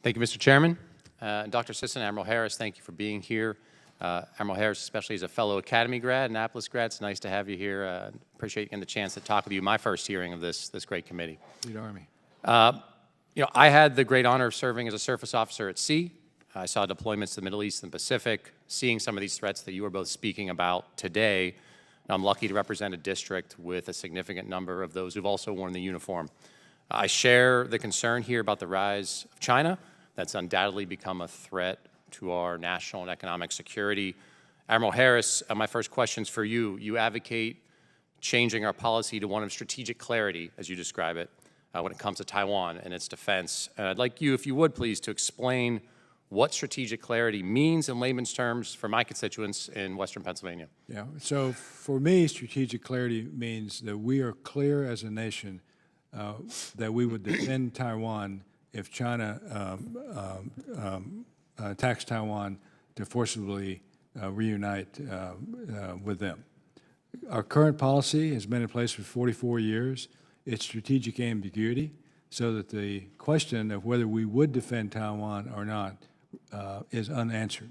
Thank you, Mr. Chairman. Dr. Sisson, Admiral Harris, thank you for being here. Admiral Harris, especially as a fellow Academy grad, Annapolis grad, it's nice to have you here. Appreciate getting the chance to talk with you, my first hearing of this great committee. Fleet Army. I had the great honor of serving as a surface officer at sea. I saw deployments to the Middle East and Pacific, seeing some of these threats that you were both speaking about today. I'm lucky to represent a district with a significant number of those who've also worn the uniform. I share the concern here about the rise of China. That's undoubtedly become a threat to our national and economic security. Admiral Harris, my first question's for you. You advocate changing our policy to one of strategic clarity, as you describe it, when it comes to Taiwan and its defense. And I'd like you, if you would, please, to explain what strategic clarity means in layman's terms for my constituents in Western Pennsylvania. Yeah, so for me, strategic clarity means that we are clear as a nation that we would defend Taiwan if China attacks Taiwan to forcibly reunite with them. Our current policy has been in place for 44 years. It's strategic ambiguity, so that the question of whether we would defend Taiwan or not is unanswered.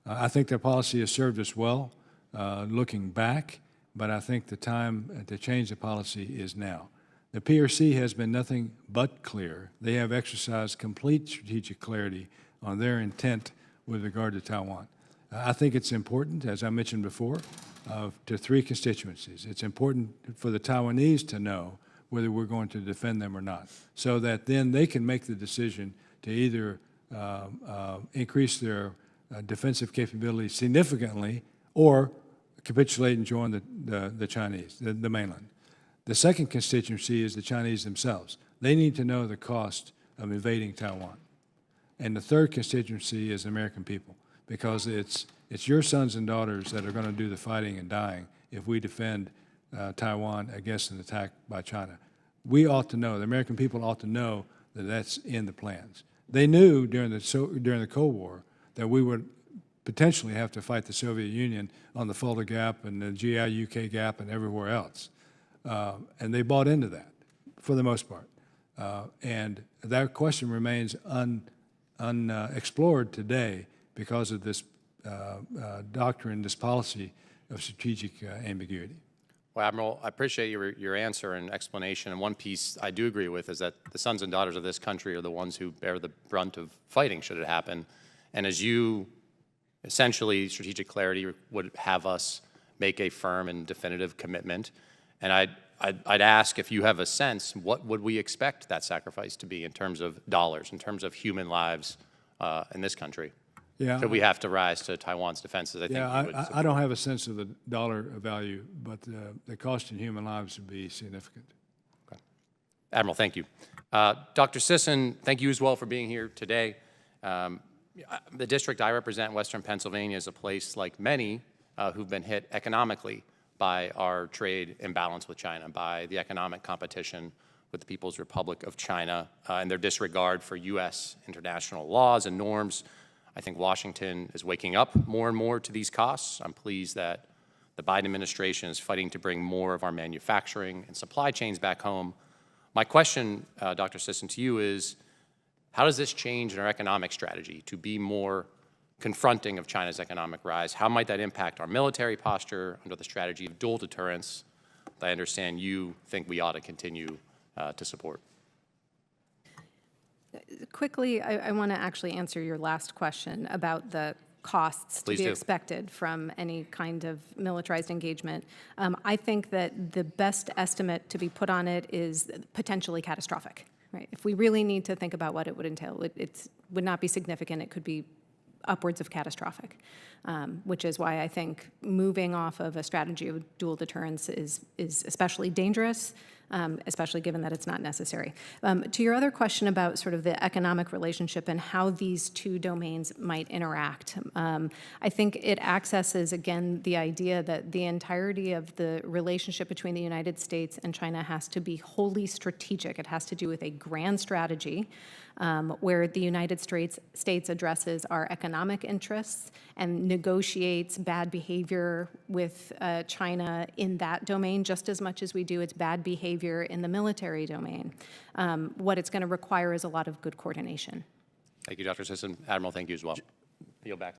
I think the policy has served us well looking back, but I think the time to change the policy is now. The PRC has been nothing but clear. They have exercised complete strategic clarity on their intent with regard to Taiwan. I think it's important, as I mentioned before, to three constituencies. It's important for the Taiwanese to know whether we're going to defend them or not, so that then they can make the decision to either increase their defensive capability significantly or capitulate and join the Chinese, the mainland. The second constituency is the Chinese themselves. They need to know the cost of invading Taiwan. And the third constituency is the American people, because it's your sons and daughters that are going to do the fighting and dying if we defend Taiwan against an attack by China. We ought to know, the American people ought to know that that's in the plans. They knew during the Cold War that we would potentially have to fight the Soviet Union on the Fulda Gap and the GI-UK Gap and everywhere else. And they bought into that for the most part. And that question remains unexplored today because of this doctrine, this policy of strategic ambiguity. Well, Admiral, I appreciate your answer and explanation. And one piece I do agree with is that the sons and daughters of this country are the ones who bear the brunt of fighting should it happen. And as you essentially, strategic clarity would have us make a firm and definitive commitment. And I'd ask if you have a sense, what would we expect that sacrifice to be in terms of dollars, in terms of human lives in this country? Yeah, Should we have to rise to Taiwan's defenses? I don't have a sense of the dollar value, but the cost in human lives would be significant. Okay. Admiral, thank you. Dr. Sisson, thank you as well for being here today. The district I represent, Western Pennsylvania, is a place like many who've been hit economically by our trade imbalance with China, by the economic competition with the People's Republic of China, and their disregard for U.S. international laws and norms. I think Washington is waking up more and more to these costs. I'm pleased that the Biden administration is fighting to bring more of our manufacturing and supply chains back home. My question, Dr. Sisson, to you is, how does this change in our economic strategy to be more confronting of China's economic rise? How might that impact our military posture under the strategy of dual deterrence that I understand you think we ought to continue to support? Quickly, I want to actually answer your last question about the costs to be expected from any kind of militarized engagement. I think that the best estimate to be put on it is potentially catastrophic. Right? If we really need to think about what it would entail, it would not be significant. It could be upwards of catastrophic, which is why I think moving off of a strategy of dual deterrence is especially dangerous, especially given that it's not necessary. To your other question about sort of the economic relationship and how these two domains might interact, I think it accesses, again, the idea that the entirety of the relationship between the United States and China has to be wholly strategic. It has to do with a grand strategy where the United States addresses our economic interests and negotiates bad behavior with China in that domain just as much as we do its bad behavior in the military domain. What it's going to require is a lot of good coordination. Thank you, Dr. Sisson. Admiral, thank you as well. Yield back.